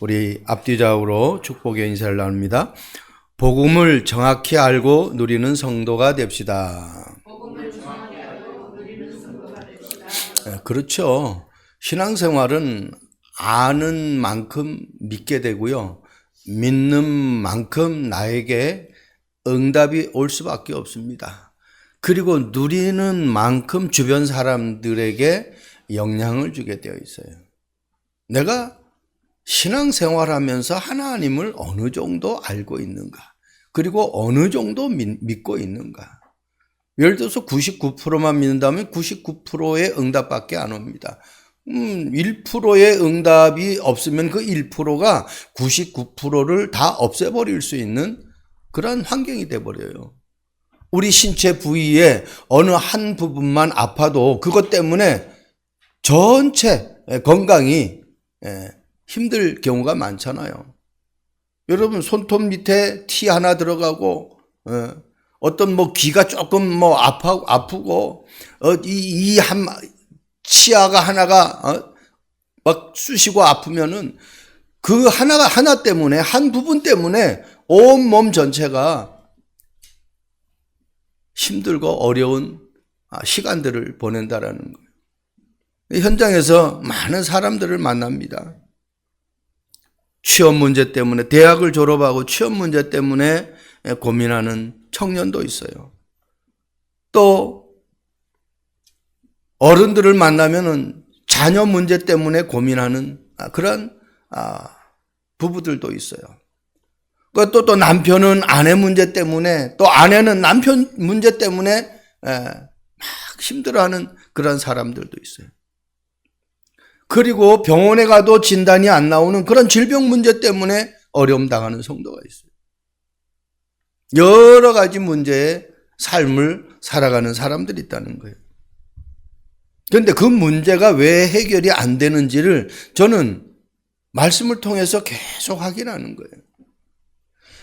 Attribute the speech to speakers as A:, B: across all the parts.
A: 우리 앞뒤좌우로 축복의 인사를 나눕니다. 복음을 정확히 알고 누리는 성도가 됩시다. 그렇죠. 신앙생활은 아는 만큼 믿게 되고요. 믿는 만큼 나에게 응답이 올 수밖에 없습니다. 그리고 누리는 만큼 주변 사람들에게 영향을 주게 되어 있어요. 내가 신앙생활하면서 하나님을 어느 정도 알고 있는가? 그리고 어느 정도 믿고 있는가? 예를 들어서 99%만 믿는다면 99%의 응답밖에 안 옵니다. 1%의 응답이 없으면 그 1%가 99%를 다 없애버릴 수 있는 그런 환경이 돼버려요. 우리 신체 부위에 어느 한 부분만 아파도 그것 때문에 전체 건강이 힘들 경우가 많잖아요. 여러분 손톱 밑에 티 하나 들어가고 어떤 귀가 조금 아프고 이 한 치아가 하나가 막 쑤시고 아프면은 그 하나 때문에 한 부분 때문에 온 몸 전체가 힘들고 어려운 시간들을 보낸다라는 거예요. 현장에서 많은 사람들을 만납니다. 취업 문제 때문에 대학을 졸업하고 취업 문제 때문에 고민하는 청년도 있어요. 또 어른들을 만나면은 자녀 문제 때문에 고민하는 그런 부부들도 있어요. 또 남편은 아내 문제 때문에 또 아내는 남편 문제 때문에 막 힘들어하는 그런 사람들도 있어요. 그리고 병원에 가도 진단이 안 나오는 그런 질병 문제 때문에 어려움 당하는 성도가 있어요. 여러 가지 문제의 삶을 살아가는 사람들이 있다는 거예요. 그런데 그 문제가 왜 해결이 안 되는지를 저는 말씀을 통해서 계속 확인하는 거예요.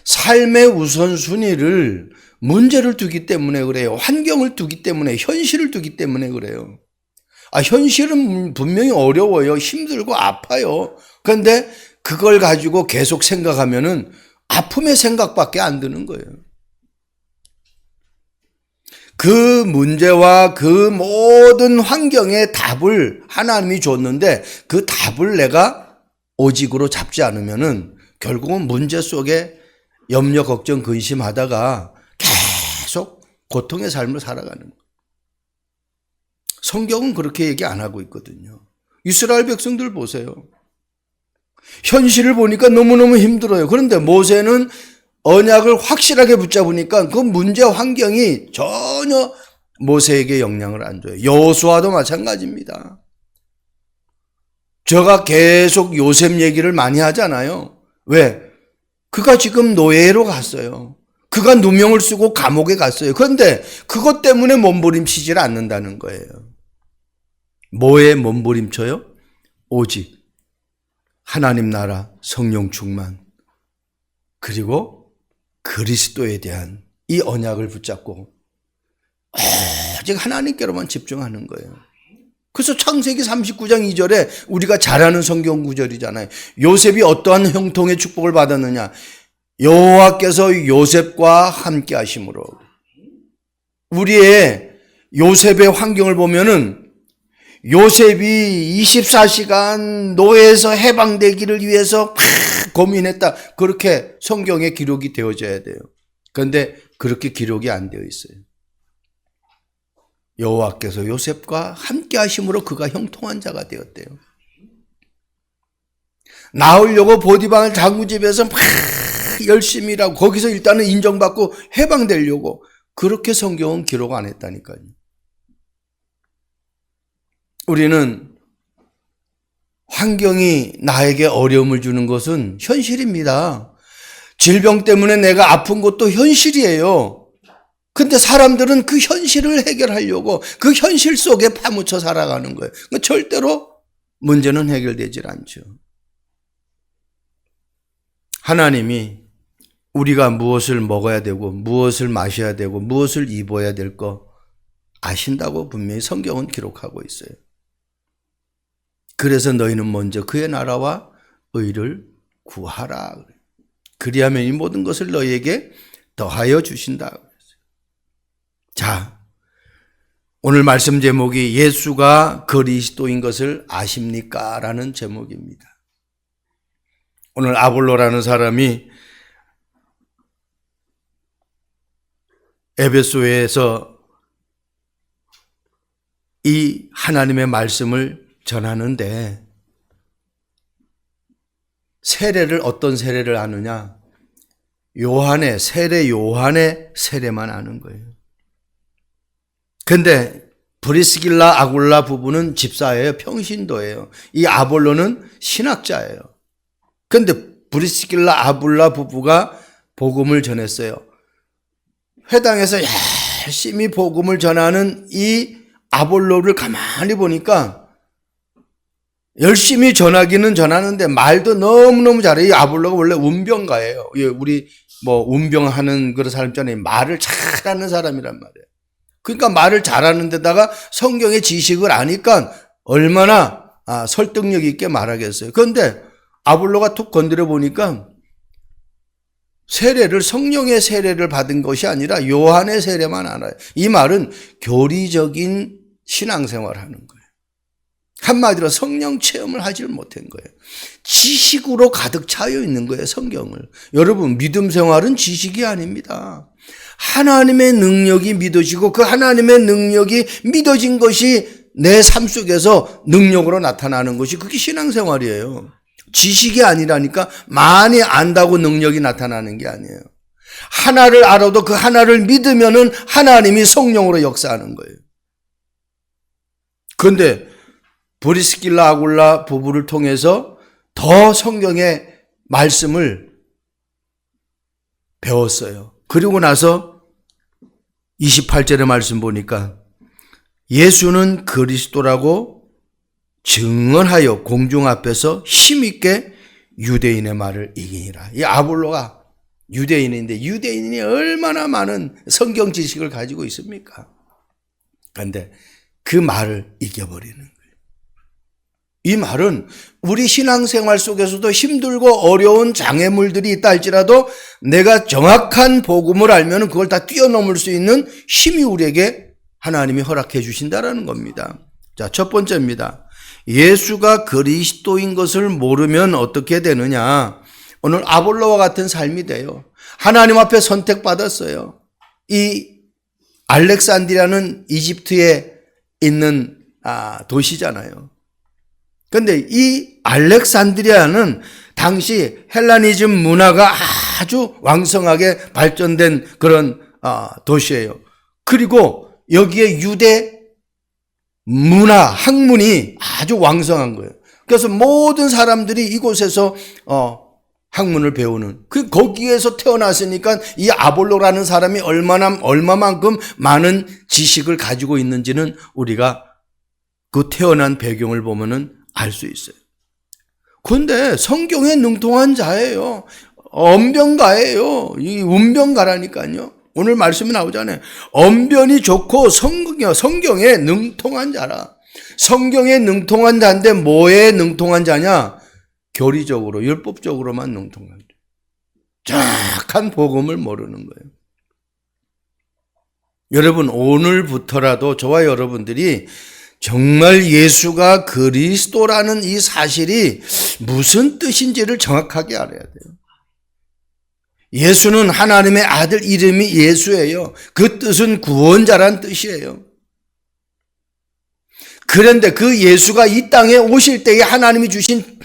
A: 삶의 우선순위를 문제를 두기 때문에 그래요. 환경을 두기 때문에, 현실을 두기 때문에 그래요. 현실은 분명히 어려워요. 힘들고 아파요. 그런데 그걸 가지고 계속 생각하면은 아픔의 생각밖에 안 드는 거예요. 그 문제와 그 모든 환경의 답을 하나님이 줬는데 그 답을 내가 오직으로 잡지 않으면은 결국은 문제 속에 염려, 걱정, 근심하다가 계속 고통의 삶을 살아가는 거예요. 성경은 그렇게 얘기 안 하고 있거든요. 이스라엘 백성들 보세요. 현실을 보니까 너무너무 힘들어요. 그런데 모세는 언약을 확실하게 붙잡으니까 그 문제 환경이 전혀 모세에게 영향을 안 줘요. 여호수아도 마찬가지입니다. 제가 계속 요셉 얘기를 많이 하잖아요. 왜? 그가 지금 노예로 갔어요. 그가 누명을 쓰고 감옥에 갔어요. 그런데 그것 때문에 몸부림치질 않는다는 거예요. 뭐에 몸부림쳐요? 오직 하나님 나라, 성령 충만, 그리고 그리스도에 대한 이 언약을 붙잡고 오직 하나님께로만 집중하는 거예요. 그래서 창세기 39장 2절에 우리가 잘 아는 성경 구절이잖아요. 요셉이 어떠한 형통의 축복을 받았느냐? 여호와께서 요셉과 함께 하심으로. 우리의 요셉의 환경을 보면은 요셉이 24시간 노예에서 해방되기를 위해서 고민했다. 그렇게 성경에 기록이 되어져야 돼요. 그런데 그렇게 기록이 안 되어 있어요. 여호와께서 요셉과 함께 하심으로 그가 형통한 자가 되었대요. 나오려고 보디발 장구집에서 막 열심히 일하고 거기서 일단은 인정받고 해방되려고 그렇게 성경은 기록 안 했다니까요. 우리는 환경이 나에게 어려움을 주는 것은 현실입니다. 질병 때문에 내가 아픈 것도 현실이에요. 근데 사람들은 그 현실을 해결하려고 그 현실 속에 파묻혀 살아가는 거예요. 절대로 문제는 해결되질 않죠. 하나님이 우리가 무엇을 먹어야 되고 무엇을 마셔야 되고 무엇을 입어야 될 거 아신다고 분명히 성경은 기록하고 있어요. 그래서 너희는 먼저 그의 나라와 의를 구하라. 그리하면 이 모든 것을 너희에게 더하여 주신다. 자, 오늘 말씀 제목이 예수가 그리스도인 것을 아십니까? 라는 제목입니다. 오늘 아볼로라는 사람이 에베소에서 이 하나님의 말씀을 전하는데 세례를 어떤 세례를 아느냐? 요한의 세례 요한의 세례만 아는 거예요. 근데 브리스길라 아굴라 부부는 집사예요. 평신도예요. 이 아볼로는 신학자예요. 근데 브리스길라 아굴라 부부가 복음을 전했어요. 회당에서 열심히 복음을 전하는 이 아볼로를 가만히 보니까 열심히 전하기는 전하는데 말도 너무너무 잘해요. 이 아볼로가 원래 운병가예요. 우리 운병하는 그런 사람 있잖아요. 말을 잘하는 사람이란 말이에요. 그러니까 말을 잘하는 데다가 성경의 지식을 아니까 얼마나 설득력 있게 말하겠어요. 그런데 아볼로가 툭 건드려 보니까 세례를 성령의 세례를 받은 것이 아니라 요한의 세례만 알아요. 이 말은 교리적인 신앙생활을 하는 거예요. 한마디로 성령 체험을 하지 못한 거예요. 지식으로 가득 차여 있는 거예요, 성경을. 여러분, 믿음 생활은 지식이 아닙니다. 하나님의 능력이 믿어지고 그 하나님의 능력이 믿어진 것이 내 삶 속에서 능력으로 나타나는 것이 그게 신앙생활이에요. 지식이 아니라니까. 많이 안다고 능력이 나타나는 게 아니에요. 하나를 알아도 그 하나를 믿으면은 하나님이 성령으로 역사하는 거예요. 그런데 브리스길라 아굴라 부부를 통해서 더 성경의 말씀을 배웠어요. 그리고 나서 28절의 말씀 보니까 예수는 그리스도라고 증언하여 공중 앞에서 힘있게 유대인의 말을 이기니라. 이 아볼로가 유대인인데 유대인이 얼마나 많은 성경 지식을 가지고 있습니까? 그런데 그 말을 이겨버리는 거예요. 이 말은 우리 신앙생활 속에서도 힘들고 어려운 장애물들이 있다 할지라도 내가 정확한 복음을 알면 그걸 다 뛰어넘을 수 있는 힘이 우리에게 하나님이 허락해 주신다라는 겁니다. 자, 첫 번째입니다. 예수가 그리스도인 것을 모르면 어떻게 되느냐? 오늘 아볼로와 같은 삶이 돼요. 하나님 앞에 선택받았어요. 이 알렉산드리아는 이집트에 있는 도시잖아요. 그런데 이 알렉산드리아는 당시 헬라니즘 문화가 아주 왕성하게 발전된 그런 도시예요. 그리고 여기에 유대 문화, 학문이 아주 왕성한 거예요. 그래서 모든 사람들이 이곳에서 학문을 배우는, 거기에서 태어났으니까 이 아볼로라는 사람이 얼마만큼 많은 지식을 가지고 있는지는 우리가 그 태어난 배경을 보면은 알 수 있어요. 그런데 성경에 능통한 자예요. 언변가예요. 이 운변가라니까요. 오늘 말씀이 나오잖아요. 언변이 좋고 성경에 능통한 자라. 성경에 능통한 자인데 뭐에 능통한 자냐? 교리적으로, 율법적으로만 능통한 자. 정확한 복음을 모르는 거예요. 여러분, 오늘부터라도 저와 여러분들이 정말 예수가 그리스도라는 이 사실이 무슨 뜻인지를 정확하게 알아야 돼요. 예수는 하나님의 아들, 이름이 예수예요. 그 뜻은 구원자란 뜻이에요. 그런데 그 예수가 이 땅에 오실 때에 하나님이 주신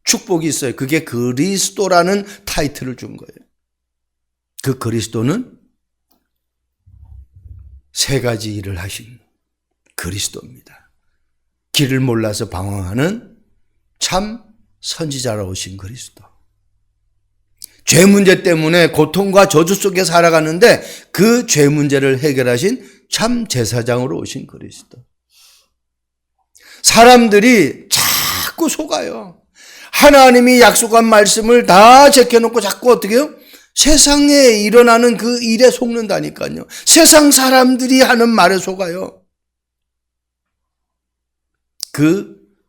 A: 축복이 있어요. 그게 그리스도라는 타이틀을 준 거예요. 그 그리스도는 세 가지 일을 하신 그리스도입니다. 길을 몰라서 방황하는 참 선지자로 오신 그리스도. 죄 문제 때문에 고통과 저주 속에 살아가는데 그 죄 문제를 해결하신 참 제사장으로 오신 그리스도. 사람들이 자꾸 속아요. 하나님이 약속한 말씀을 다 제껴놓고 자꾸 어떻게 해요? 세상에 일어나는 그 일에 속는다니까요. 세상 사람들이 하는 말에 속아요.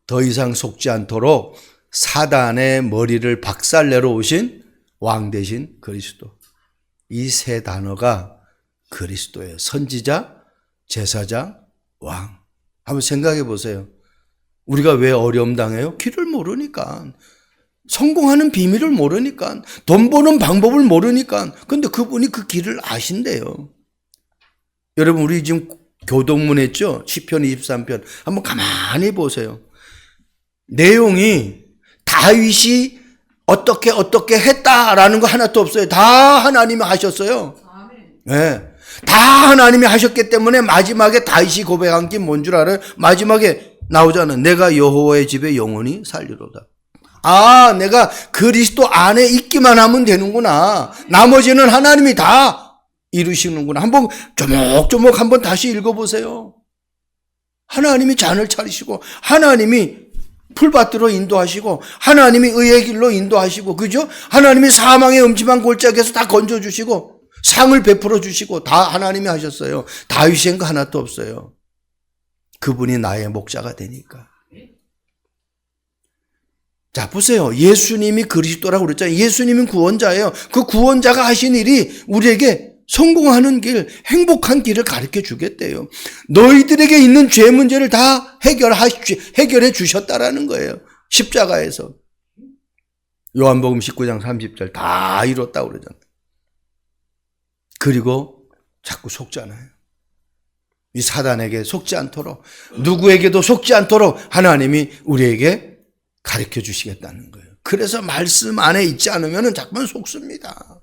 A: 더 이상 속지 않도록 사단의 머리를 박살내러 오신 왕 대신 그리스도. 이 세 단어가 그리스도예요. 선지자, 제사장, 왕. 한번 생각해 보세요. 우리가 왜 어려움 당해요? 길을 모르니까. 성공하는 비밀을 모르니까. 돈 버는 방법을 모르니까. 근데 그분이 그 길을 아신대요. 여러분, 우리 지금 교동문 했죠? 시편 23편. 한번 가만히 보세요. 내용이 다윗이 어떻게 했다라는 거 하나도 없어요. 다 하나님이 하셨어요. 네. 다 하나님이 하셨기 때문에 마지막에 다윗이 고백한 게 뭔 줄 알아요? 마지막에 나오잖아요. 내가 여호와의 집에 영원히 살리로다. 아, 내가 그리스도 안에 있기만 하면 되는구나. 나머지는 하나님이 다 이루시는구나. 한번 조목조목 한번 다시 읽어보세요. 하나님이 잔을 차리시고, 하나님이 풀밭으로 인도하시고, 하나님이 의의 길로 인도하시고, 그죠? 하나님이 사망의 음침한 골짜기에서 다 건져주시고, 상을 베풀어 주시고, 다 하나님이 하셨어요. 다윗이 한 거 하나도 없어요. 그분이 나의 목자가 되니까. 자, 보세요. 예수님이 그리스도라고 그랬잖아요. 예수님은 구원자예요. 그 구원자가 하신 일이 우리에게 성공하는 길, 행복한 길을 가르쳐 주겠대요. 너희들에게 있는 죄 문제를 다 해결해 주셨다라는 거예요. 십자가에서. 요한복음 19장 30절 다 이뤘다고 그러잖아요. 그리고 자꾸 속잖아요. 이 사단에게 속지 않도록, 누구에게도 속지 않도록 하나님이 우리에게 가르쳐 주시겠다는 거예요. 그래서 말씀 안에 있지 않으면 자꾸만 속습니다.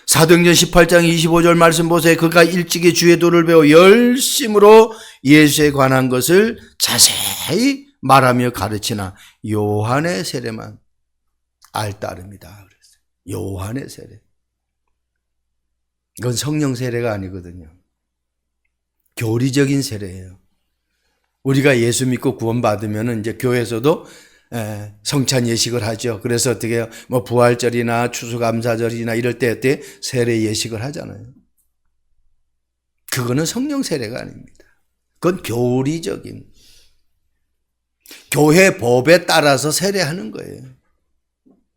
A: 사도행전 18장 25절 말씀 보세요. 그가 일찍이 주의 도를 배워 열심으로 예수에 관한 것을 자세히 말하며 가르치나 요한의 세례만 알따릅니다. 그랬어요. 요한의 세례. 이건 성령 세례가 아니거든요. 교리적인 세례예요. 우리가 예수 믿고 구원받으면 이제 교회에서도 성찬 예식을 하죠. 그래서 어떻게 해요? 뭐 부활절이나 추수감사절이나 이럴 때 세례 예식을 하잖아요. 그거는 성령 세례가 아닙니다. 그건 교리적인, 교회 법에 따라서 세례하는 거예요.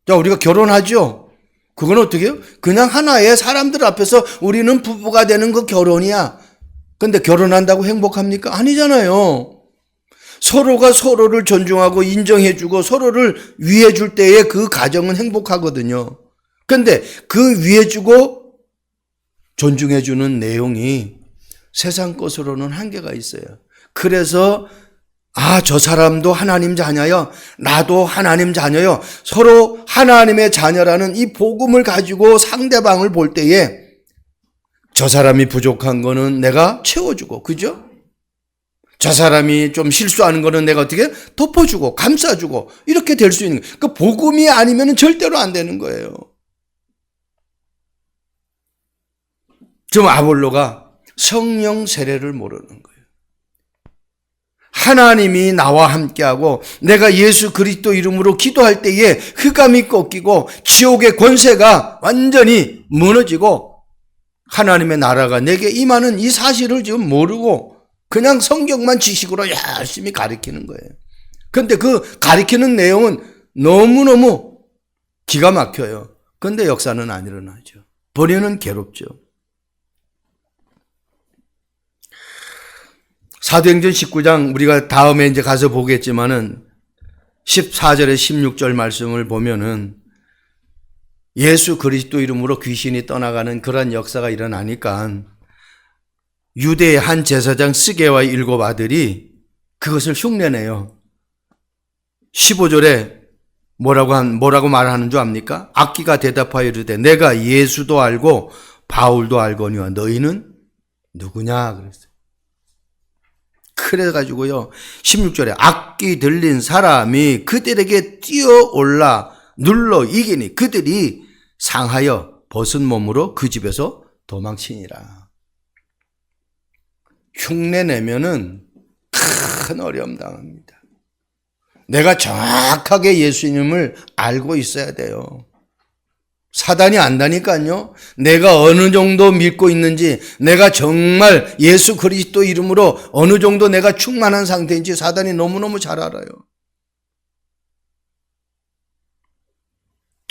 A: 자, 우리가 결혼하죠. 그건 어떻게 해요? 그냥 하나의 사람들 앞에서 우리는 부부가 되는 거 결혼이야. 근데 결혼한다고 행복합니까? 아니잖아요. 서로가 서로를 존중하고 인정해주고 서로를 위해줄 때에 그 가정은 행복하거든요. 근데 그 위해주고 존중해주는 내용이 세상 것으로는 한계가 있어요. 그래서 저 사람도 하나님 자녀요. 나도 하나님 자녀요. 서로 하나님의 자녀라는 이 복음을 가지고 상대방을 볼 때에 저 사람이 부족한 거는 내가 채워주고, 그죠? 저 사람이 좀 실수하는 거는 내가 어떻게 덮어주고 감싸주고 이렇게 될 수 있는 거예요. 그 복음이 아니면 절대로 안 되는 거예요. 지금 아볼로가 성령 세례를 모르는 거예요. 하나님이 나와 함께하고 내가 예수 그리스도 이름으로 기도할 때에 흑암이 꺾이고 지옥의 권세가 완전히 무너지고 하나님의 나라가 내게 임하는 이 사실을 지금 모르고 그냥 성경만 지식으로 열심히 가르치는 거예요. 그런데 그 가르치는 내용은 너무너무 기가 막혀요. 그런데 역사는 안 일어나죠. 본인은 괴롭죠. 사도행전 19장 우리가 다음에 이제 가서 보겠지만은 14절에 16절 말씀을 보면은 예수 그리스도 이름으로 귀신이 떠나가는 그런 역사가 일어나니까 유대의 한 제사장 스게와의 7 아들이 그것을 흉내내요. 15절에 뭐라고 말하는 줄 압니까? 악기가 대답하여 이르되 내가 예수도 알고 바울도 알거니와 너희는 누구냐 그랬어요. 그래가지고요 16절에 악기 들린 사람이 그들에게 뛰어올라 눌러 이기니 그들이 상하여 벗은 몸으로 그 집에서 도망치니라. 흉내내면은 큰 어려움 당합니다. 내가 정확하게 예수님을 알고 있어야 돼요. 사단이 안다니까요. 내가 어느 정도 믿고 있는지, 내가 정말 예수 그리스도 이름으로 어느 정도 내가 충만한 상태인지 사단이 너무너무 잘 알아요.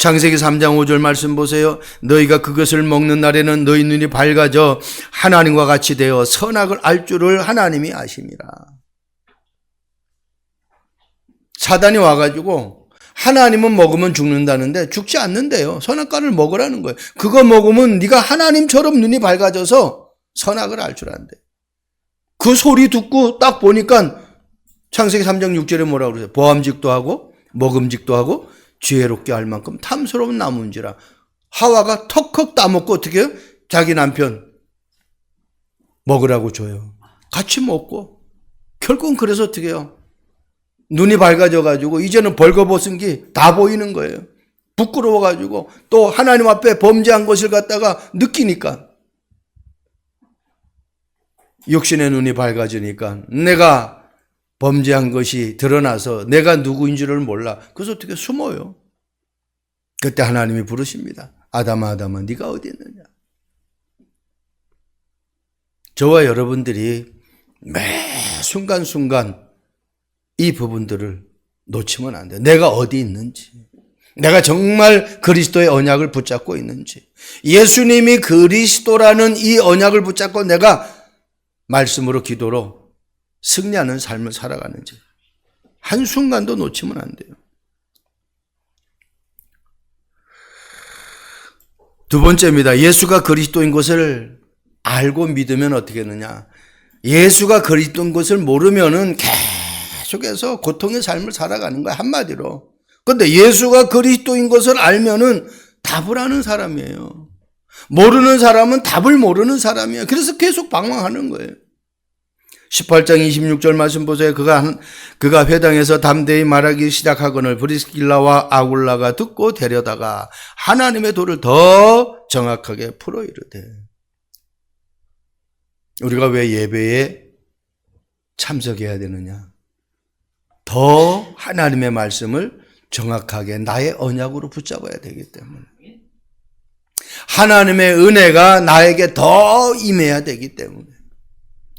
A: 창세기 3장 5절 말씀 보세요. 너희가 그것을 먹는 날에는 너희 눈이 밝아져 하나님과 같이 되어 선악을 알 줄을 하나님이 아심이라. 사단이 와가지고 하나님은 먹으면 죽는다는데 죽지 않는데요. 선악과를 먹으라는 거예요. 그거 먹으면 네가 하나님처럼 눈이 밝아져서 선악을 알 줄 안대. 그 소리 듣고 딱 보니까 창세기 3장 6절에 뭐라고 그러세요? 보암직도 하고 먹음직도 하고 지혜롭게 할 만큼 탐스러운 나무인지라. 하와가 턱턱 따먹고 어떻게 해요? 자기 남편 먹으라고 줘요. 같이 먹고 결국은 그래서 어떻게 해요? 눈이 밝아져가지고 이제는 벌거벗은 게 다 보이는 거예요. 부끄러워가지고 또 하나님 앞에 범죄한 것을 갖다가 느끼니까 육신의 눈이 밝아지니까 내가 범죄한 것이 드러나서 내가 누구인 줄을 몰라. 그래서 어떻게 숨어요. 그때 하나님이 부르십니다. 아담아 아담아 네가 어디 있느냐. 저와 여러분들이 매 순간순간 이 부분들을 놓치면 안 돼요. 내가 어디 있는지, 내가 정말 그리스도의 언약을 붙잡고 있는지, 예수님이 그리스도라는 이 언약을 붙잡고 내가 말씀으로 기도로 승리하는 삶을 살아가는지 한순간도 놓치면 안 돼요. 두 번째입니다. 예수가 그리스도인 것을 알고 믿으면 어떻게 하느냐. 예수가 그리스도인 것을 모르면은 계속해서 고통의 삶을 살아가는 거야, 한마디로. 그런데 예수가 그리스도인 것을 알면은 답을 아는 사람이에요. 모르는 사람은 답을 모르는 사람이에요. 그래서 계속 방황하는 거예요. 18장 26절 말씀 보세요. 그가 회당에서 담대히 말하기 시작하거늘 브리스길라와 아굴라가 듣고 데려다가 하나님의 도를 더 정확하게 풀어 이르되. 우리가 왜 예배에 참석해야 되느냐? 더 하나님의 말씀을 정확하게 나의 언약으로 붙잡아야 되기 때문에. 하나님의 은혜가 나에게 더 임해야 되기 때문에.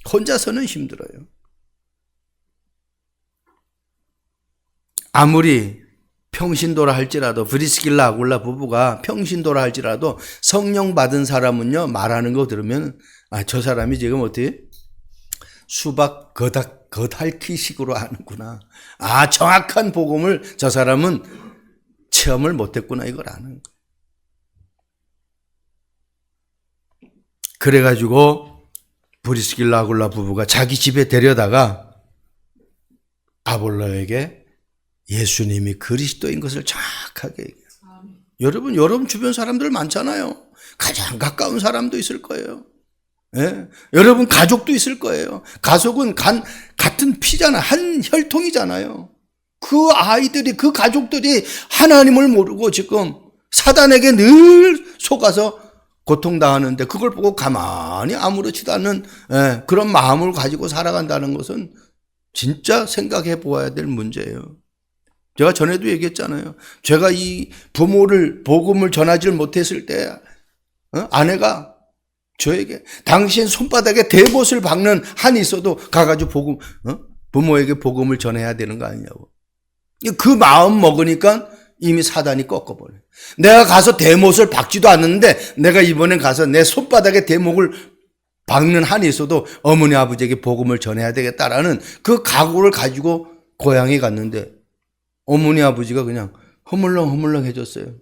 A: 혼자서는 힘들어요. 아무리 평신도라 할지라도, 브리스길라 아굴라 부부가 평신도라 할지라도 성령 받은 사람은요, 말하는 거 들으면 저 사람이 지금 어떻게 수박 겉핥기식으로 하는구나. 정확한 복음을 저 사람은 체험을 못했구나, 이걸 아는 거예요. 그래가지고 브리스길라 아굴라 부부가 자기 집에 데려다가 아볼로에게 예수님이 그리스도인 것을 정확하게 얘기해요. 여러분 주변 사람들 많잖아요. 가장 가까운 사람도 있을 거예요. 예? 여러분 가족도 있을 거예요. 가족은 같은 피잖아. 한 혈통이잖아요. 그 아이들이, 그 가족들이 하나님을 모르고 지금 사단에게 늘 속아서 고통당하는데 그걸 보고 가만히 아무렇지도 않은 그런 마음을 가지고 살아간다는 것은 진짜 생각해 보아야 될 문제예요. 제가 전에도 얘기했잖아요. 제가 이 부모를 복음을 전하지 못했을 때 아내가 저에게 당신 손바닥에 대못을 박는 한이 있어도 가가지고 부모에게 복음을 전해야 되는 거 아니냐고. 그 마음 먹으니까 이미 사단이 꺾어버려요. 내가 가서 대못을 박지도 않는데 내가 이번엔 가서 내 손바닥에 대목을 박는 한이 있어도 어머니 아버지에게 복음을 전해야 되겠다라는 그 각오를 가지고 고향에 갔는데 어머니 아버지가 그냥 허물렁 해줬어요.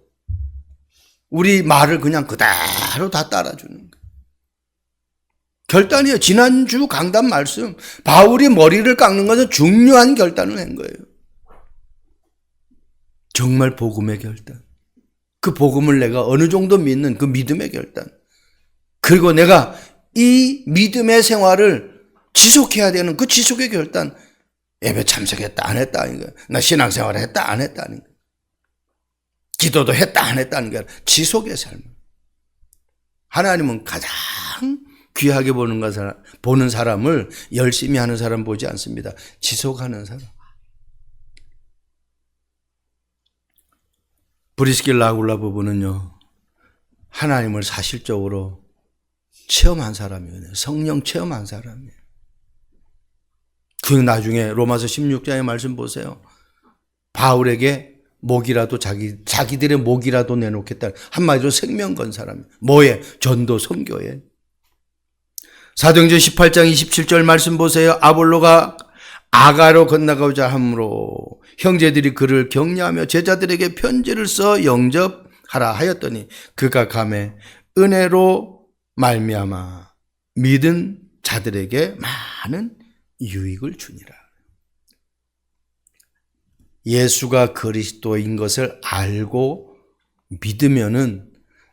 A: 우리 말을 그냥 그대로 다 따라주는 거예요. 결단이에요. 지난주 강단 말씀, 바울이 머리를 깎는 것은 중요한 결단을 한 거예요. 정말 복음의 결단. 그 복음을 내가 어느 정도 믿는 그 믿음의 결단. 그리고 내가 이 믿음의 생활을 지속해야 되는 그 지속의 결단. 예배 참석했다 안 했다 아닌가. 나 신앙생활을 했다 안 했다 아닌가. 기도도 했다 안 했다 아닌가. 지속의 삶. 하나님은 가장 귀하게 보는 사람을 열심히 하는 사람 보지 않습니다. 지속하는 사람. 브리스길라 아굴라 부부는요, 하나님을 사실적으로 체험한 사람이에요. 성령 체험한 사람이에요. 그 나중에 로마서 16장의 말씀 보세요. 바울에게 목이라도 자기들의 목이라도 내놓겠다. 한마디로 생명 건 사람이. 뭐에? 전도 선교에. 사도행전 18장 27절 말씀 보세요. 아볼로가 아가로 건너가고자 하므로 형제들이 그를 격려하며 제자들에게 편지를 써 영접하라 하였더니 그가 감에 은혜로 말미암아 믿은 자들에게 많은 유익을 주니라. 예수가 그리스도인 것을 알고 믿으면은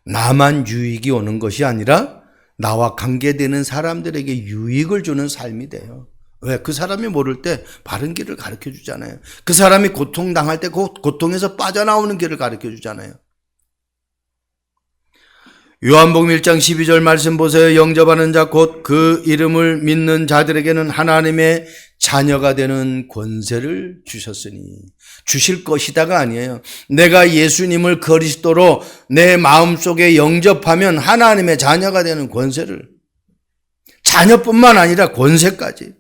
A: 나만 유익이 오는 것이 아니라 나와 관계되는 사람들에게 유익을 주는 삶이 돼요. 왜? 그 사람이 모를 때 바른 길을 가르쳐 주잖아요. 그 사람이 고통당할 때 그 고통에서 빠져나오는 길을 가르쳐 주잖아요. 요한복음 1장 12절 말씀 보세요. 영접하는 자 곧 그 이름을 믿는 자들에게는 하나님의 자녀가 되는 권세를 주셨으니, 주실 것이다가 아니에요. 내가 예수님을 그리스도로 내 마음속에 영접하면 하나님의 자녀가 되는 권세를, 자녀뿐만 아니라 권세까지.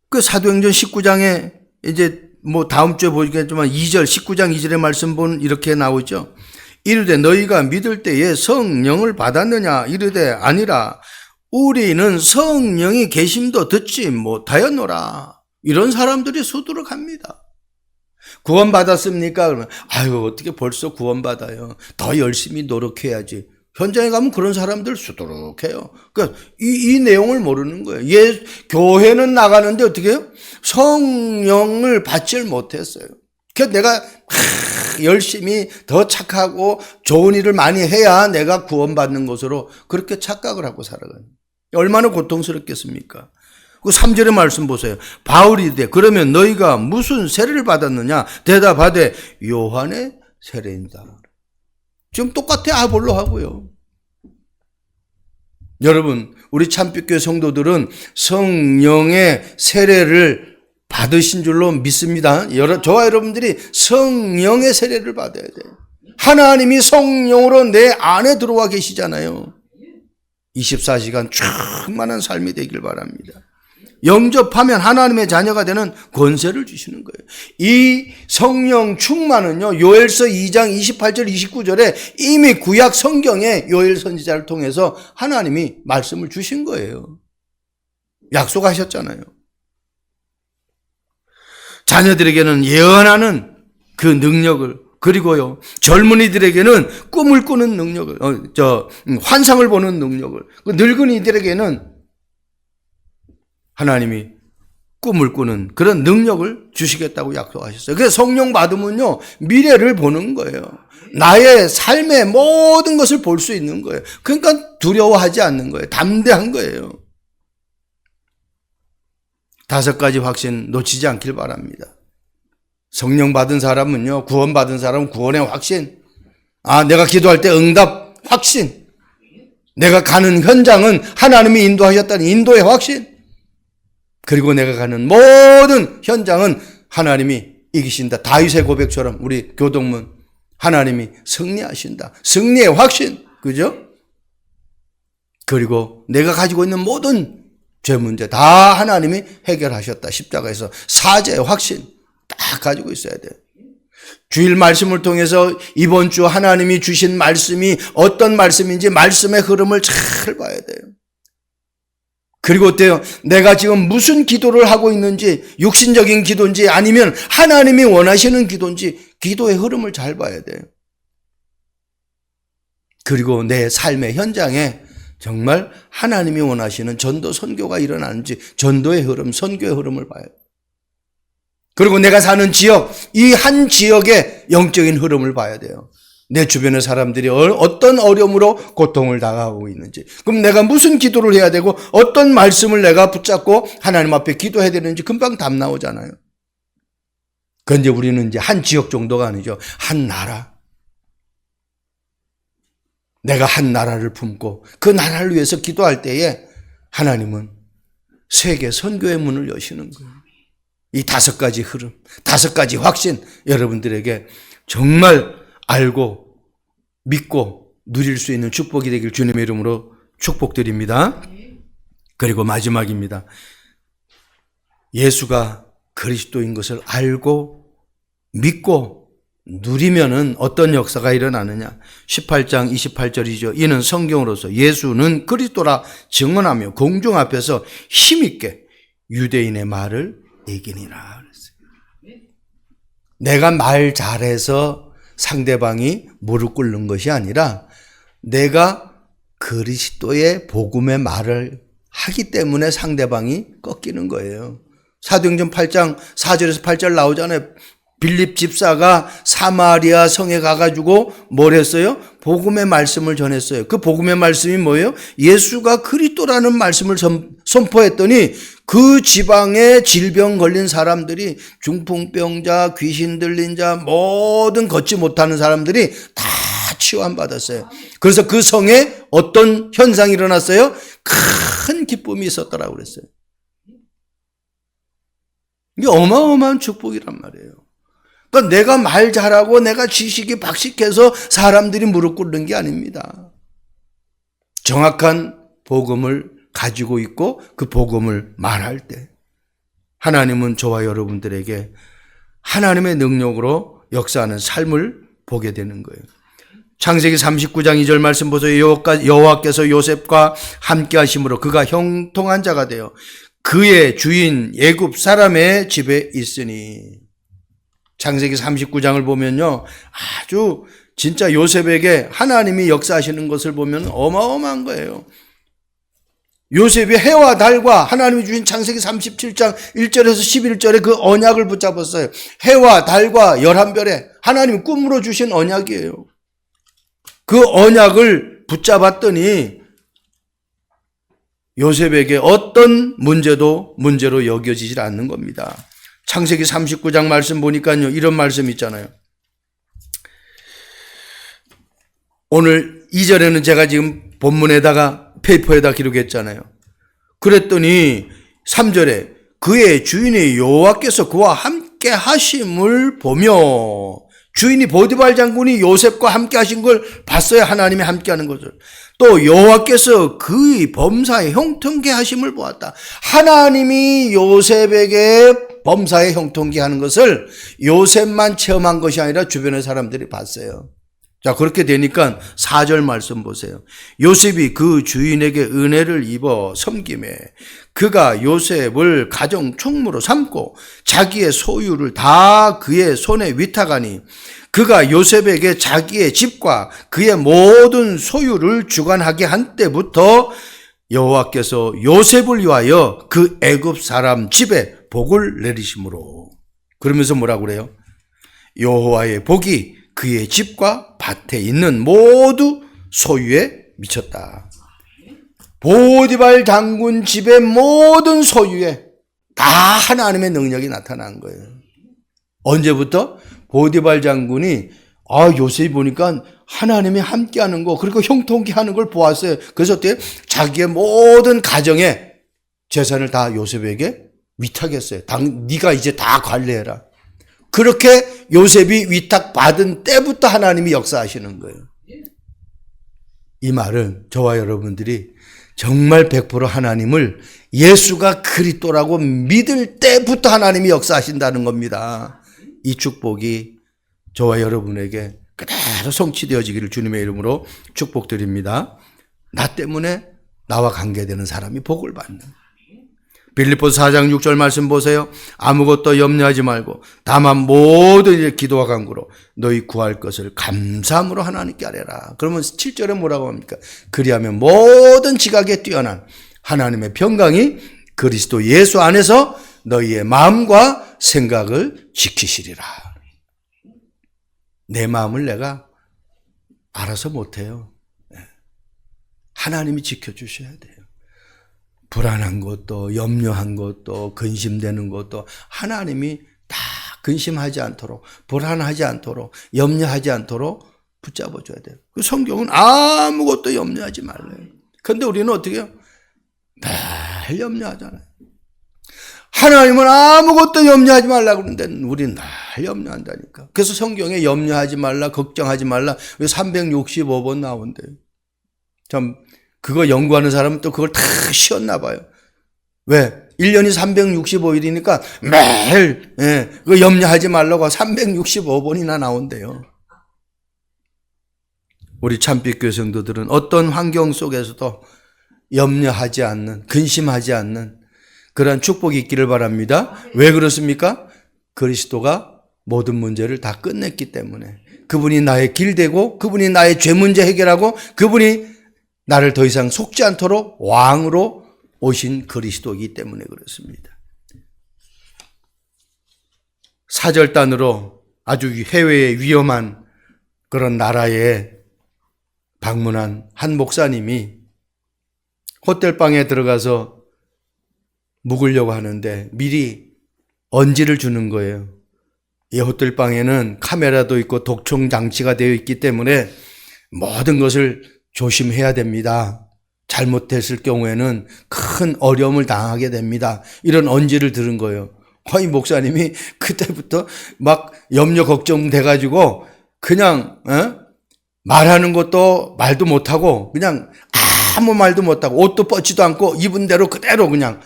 A: 그 사도행전 19장에 이제 다음 주에 보겠지만 19장 2절의 말씀 보면 이렇게 나오죠. 이르되 너희가 믿을 때에 성령을 받았느냐? 이르되 아니라 우리는 성령이 계심도 듣지 못하였노라. 이런 사람들이 수두룩합니다. 구원받았습니까? 그러면 어떻게 벌써 구원받아요? 더 열심히 노력해야지. 현장에 가면 그런 사람들 수두룩해요. 그러니까 이 내용을 모르는 거예요. 교회는 나가는데 어떻게 해요? 성령을 받질 못했어요. 그래서 내가 열심히 더 착하고 좋은 일을 많이 해야 내가 구원받는 것으로 그렇게 착각을 하고 살아가요. 얼마나 고통스럽겠습니까? 그 3절의 말씀 보세요. 바울이 이르되 그러면 너희가 무슨 세례를 받았느냐? 대답하되 요한의 세례입니다. 지금 똑같아 아볼로하고요. 여러분, 우리 참빛교회 성도들은 성령의 세례를 받으신 줄로 믿습니다. 저와 여러분들이 성령의 세례를 받아야 돼요. 하나님이 성령으로 내 안에 들어와 계시잖아요. 24시간 충만한 삶이 되길 바랍니다. 영접하면 하나님의 자녀가 되는 권세를 주시는 거예요. 이 성령 충만은요, 요엘서 2장 28절 29절에 이미 구약 성경에 요엘 선지자를 통해서 하나님이 말씀을 주신 거예요. 약속하셨잖아요. 자녀들에게는 예언하는 그 능력을, 그리고요 젊은이들에게는 꿈을 꾸는 능력을, 환상을 보는 능력을, 늙은이들에게는 하나님이 꿈을 꾸는 그런 능력을 주시겠다고 약속하셨어요. 그래서 성령 받으면요, 미래를 보는 거예요. 나의 삶의 모든 것을 볼 수 있는 거예요. 그러니까 두려워하지 않는 거예요. 담대한 거예요. 5가지 확신 놓치지 않길 바랍니다. 성령 받은 사람은요, 구원 받은 사람은 구원의 확신. 내가 기도할 때 응답 확신. 내가 가는 현장은 하나님이 인도하셨다는 인도의 확신. 그리고 내가 가는 모든 현장은 하나님이 이기신다. 다윗의 고백처럼 우리 교동문, 하나님이 승리하신다. 승리의 확신. 그죠? 그리고 내가 가지고 있는 모든 죄 문제 다 하나님이 해결하셨다. 십자가에서 사죄의 확신 딱 가지고 있어야 돼요. 주일 말씀을 통해서 이번 주 하나님이 주신 말씀이 어떤 말씀인지 말씀의 흐름을 잘 봐야 돼요. 그리고 어때요? 내가 지금 무슨 기도를 하고 있는지, 육신적인 기도인지 아니면 하나님이 원하시는 기도인지 기도의 흐름을 잘 봐야 돼요. 그리고 내 삶의 현장에 정말 하나님이 원하시는 전도 선교가 일어나는지 전도의 흐름, 선교의 흐름을 봐요. 그리고 내가 사는 지역, 이 한 지역의 영적인 흐름을 봐야 돼요. 내 주변의 사람들이 어떤 어려움으로 고통을 당하고 있는지, 그럼 내가 무슨 기도를 해야 되고 어떤 말씀을 내가 붙잡고 하나님 앞에 기도해야 되는지 금방 답 나오잖아요. 그런데 우리는 이제 한 지역 정도가 아니죠. 한 나라. 내가 한 나라를 품고 그 나라를 위해서 기도할 때에 하나님은 세계 선교의 문을 여시는 거예요. 이 5가지 흐름, 5가지 확신, 여러분들에게 정말 알고 믿고 누릴 수 있는 축복이 되길 주님의 이름으로 축복드립니다. 그리고 마지막입니다. 예수가 그리스도인 것을 알고 믿고 누리면은 어떤 역사가 일어나느냐. 18장 28절이죠. 이는 성경으로서 예수는 그리스도라 증언하며 공중 앞에서 힘있게 유대인의 말을 이기니라 그랬어요. 내가 말 잘해서 상대방이 무릎 꿇는 것이 아니라 내가 그리스도의 복음의 말을 하기 때문에 상대방이 꺾이는 거예요. 사도행전 8장 4절에서 8절 나오잖아요. 빌립 집사가 사마리아 성에 가가지고 뭘 했어요? 복음의 말씀을 전했어요. 그 복음의 말씀이 뭐예요? 예수가 그리스도라는 말씀을 선포했더니 그 지방에 질병 걸린 사람들이 중풍병자, 귀신 들린 자, 모든 걷지 못하는 사람들이 다 치유함 받았어요. 그래서 그 성에 어떤 현상이 일어났어요? 큰 기쁨이 있었더라고 그랬어요. 이게 어마어마한 축복이란 말이에요. 그러니까 내가 말 잘하고 내가 지식이 박식해서 사람들이 무릎 꿇는 게 아닙니다. 정확한 복음을 가지고 있고 그 복음을 말할 때 하나님은 저와 여러분들에게 하나님의 능력으로 역사하는 삶을 보게 되는 거예요. 창세기 39장 2절 말씀 보세요. 여호와께서 요셉과 함께 하심으로 그가 형통한 자가 되어 그의 주인 애굽 사람의 집에 있으니. 창세기 39장을 보면요, 아주 진짜 요셉에게 하나님이 역사하시는 것을 보면 어마어마한 거예요. 요셉이 해와 달과 하나님이 주신 창세기 37장 1절에서 11절에 그 언약을 붙잡았어요. 해와 달과 11별에 하나님이 꿈으로 주신 언약이에요. 그 언약을 붙잡았더니 요셉에게 어떤 문제도 문제로 여겨지질 않는 겁니다. 창세기 39장 말씀 보니까요, 이런 말씀 있잖아요. 오늘 2절에는 제가 지금 본문에다가 페이퍼에다 기록했잖아요. 그랬더니 3절에 그의 주인의 여호와께서 그와 함께 하심을 보며, 주인이 보디발 장군이 요셉과 함께 하신 걸 봤어요. 하나님이 함께 하는 것을. 또 여호와께서 그의 범사에 형통케 하심을 보았다. 하나님이 요셉에게 범사에 형통케 하는 것을 요셉만 체험한 것이 아니라 주변의 사람들이 봤어요. 자, 그렇게 되니까 4절 말씀 보세요. 요셉이 그 주인에게 은혜를 입어 섬김에 그가 요셉을 가정 총무로 삼고 자기의 소유를 다 그의 손에 위탁하니 그가 요셉에게 자기의 집과 그의 모든 소유를 주관하게 한 때부터 여호와께서 요셉을 위하여 그 애굽 사람 집에 복을 내리심으로. 그러면서 뭐라고 그래요? 여호와의 복이 그의 집과 밭에 있는 모두 소유에 미쳤다. 보디발 장군 집의 모든 소유에 다 하나님의 능력이 나타난 거예요. 언제부터? 보디발 장군이 요셉이 보니까 하나님이 함께하는 거, 그리고 형통케 하는 걸 보았어요. 그래서 어때요? 자기의 모든 가정의 재산을 다 요셉에게 위탁했어요. 네가 이제 다 관리해라. 그렇게 요셉이 위탁받은 때부터 하나님이 역사하시는 거예요. 이 말은 저와 여러분들이 정말 100% 하나님을 예수가 그리스도라고 믿을 때부터 하나님이 역사하신다는 겁니다. 이 축복이 저와 여러분에게 그대로 성취되어지기를 주님의 이름으로 축복드립니다. 나 때문에 나와 관계되는 사람이 복을 받는. 빌립보서 4장 6절 말씀 보세요. 아무것도 염려하지 말고 다만 모든 일 기도와 간구로 너희 구할 것을 감사함으로 하나님께 아뢰라. 그러면 7절에 뭐라고 합니까? 그리하면 모든 지각에 뛰어난 하나님의 평강이 그리스도 예수 안에서 너희의 마음과 생각을 지키시리라. 내 마음을 내가 알아서 못해요. 하나님이 지켜주셔야 돼요. 불안한 것도, 염려한 것도, 근심되는 것도 하나님이 다 근심하지 않도록, 불안하지 않도록, 염려하지 않도록 붙잡아 줘야 돼요. 그 성경은 아무것도 염려하지 말래요. 그런데 우리는 어떻게 해요? 늘 염려하잖아요. 하나님은 아무것도 염려하지 말라고 그러는데 우리는 늘 염려한다니까. 그래서 성경에 염려하지 말라, 걱정하지 말라, 왜 365번 나온대요. 참 그거 연구하는 사람은 또 그걸 다 쉬었나 봐요. 왜? 1년이 365일이니까 매일 그 염려하지 말라고 365번이나 나온대요. 우리 참빛 교회 성도들은 어떤 환경 속에서도 염려하지 않는, 근심하지 않는 그런 축복이 있기를 바랍니다. 왜 그렇습니까? 그리스도가 모든 문제를 다 끝냈기 때문에. 그분이 나의 길 되고, 그분이 나의 죄 문제 해결하고, 그분이 나를 더 이상 속지 않도록 왕으로 오신 그리스도이기 때문에 그렇습니다. 사절단으로 아주 해외의 위험한 그런 나라에 방문한 한 목사님이 호텔방에 들어가서 묵으려고 하는데 미리 언지를 주는 거예요. 이 호텔방에는 카메라도 있고 독촉 장치가 되어 있기 때문에 모든 것을 조심해야 됩니다. 잘못했을 경우에는 큰 어려움을 당하게 됩니다. 이런 언지를 들은 거예요. 이 목사님이 그때부터 막 염려 걱정돼가지고 그냥 말하는 것도 말도 못하고 그냥 아무 말도 못하고 옷도 뻗지도 않고 입은 대로 그대로 그냥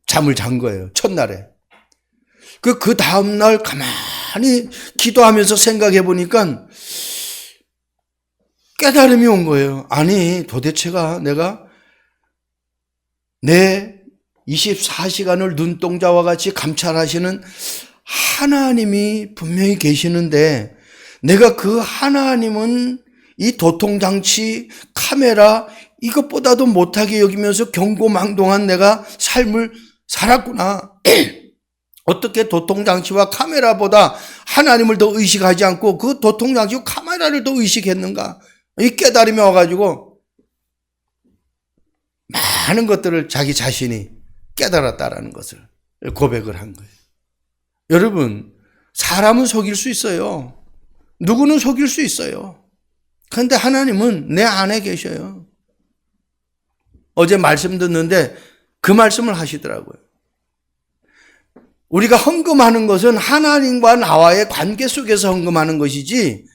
A: 잠을 잔 거예요. 첫날에. 그 다음날 가만히 기도하면서 생각해 보니까 깨달음이 온 거예요. 아니 도대체가 내가 내 24시간을 눈동자와 같이 감찰하시는 하나님이 분명히 계시는데 내가 그 하나님은 이 도통장치, 카메라 이것보다도 못하게 여기면서 경고망동한 내가 삶을 살았구나. 어떻게 도통장치와 카메라보다 하나님을 더 의식하지 않고 그 도통장치와 카메라를 더 의식했는가. 이 깨달음이 와가지고 많은 것들을 자기 자신이 깨달았다라는 것을 고백을 한 거예요. 여러분, 사람은 속일 수 있어요. 누구는 속일 수 있어요. 그런데 하나님은 내 안에 계셔요. 어제 말씀 듣는데 그 말씀을 하시더라고요. 우리가 헌금하는 것은 하나님과 나와의 관계 속에서 헌금하는 것이지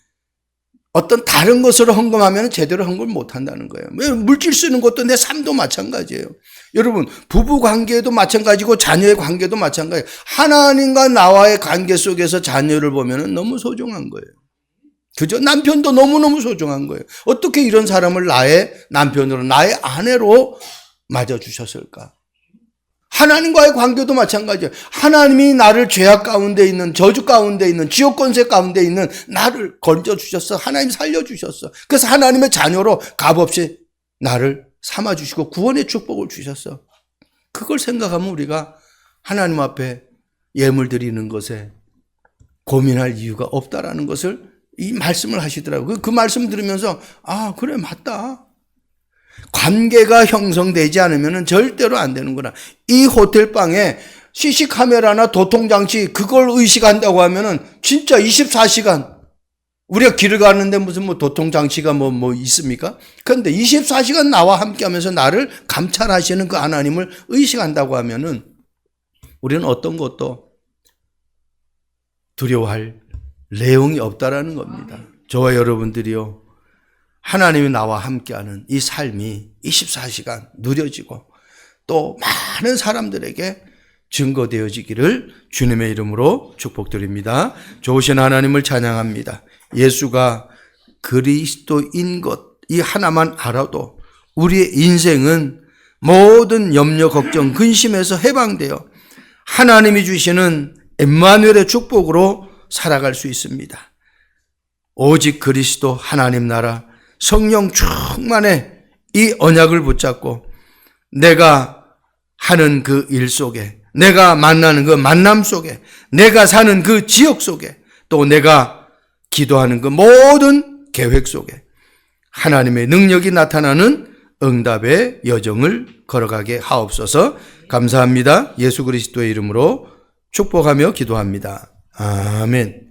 A: 어떤 다른 것으로 헌금하면 제대로 헌금을 못한다는 거예요. 물질 쓰는 것도 내 삶도 마찬가지예요. 여러분, 부부 관계도 마찬가지고 자녀의 관계도 마찬가지예요. 하나님과 나와의 관계 속에서 자녀를 보면 너무 소중한 거예요. 그죠? 남편도 너무너무 소중한 거예요. 어떻게 이런 사람을 나의 남편으로, 나의 아내로 맞아주셨을까? 하나님과의 관계도 마찬가지예요. 하나님이 나를 죄악 가운데 있는, 저주 가운데 있는, 지옥 권세 가운데 있는 나를 건져주셨어. 하나님 살려주셨어. 그래서 하나님의 자녀로 값없이 나를 삼아주시고 구원의 축복을 주셨어. 그걸 생각하면 우리가 하나님 앞에 예물 드리는 것에 고민할 이유가 없다라는 것을 이 말씀을 하시더라고요. 그 말씀 들으면서 아 그래 맞다. 관계가 형성되지 않으면 절대로 안 되는구나. 이 호텔방에 CC카메라나 도통장치 그걸 의식한다고 하면은 진짜 24시간 우리가 길을 가는데 무슨 도통장치가 뭐 있습니까? 그런데 24시간 나와 함께 하면서 나를 감찰하시는 그 하나님을 의식한다고 하면은 우리는 어떤 것도 두려워할 내용이 없다라는 겁니다. 저와 여러분들이요. 하나님이 나와 함께하는 이 삶이 24시간 누려지고 또 많은 사람들에게 증거되어지기를 주님의 이름으로 축복드립니다. 좋으신 하나님을 찬양합니다. 예수가 그리스도인 것 이 하나만 알아도 우리의 인생은 모든 염려, 걱정, 근심에서 해방되어 하나님이 주시는 임마누엘의 축복으로 살아갈 수 있습니다. 오직 그리스도 하나님 나라 성령 충만의 이 언약을 붙잡고 내가 하는 그 일 속에 내가 만나는 그 만남 속에 내가 사는 그 지역 속에 또 내가 기도하는 그 모든 계획 속에 하나님의 능력이 나타나는 응답의 여정을 걸어가게 하옵소서. 감사합니다. 예수 그리스도의 이름으로 축복하며 기도합니다. 아멘.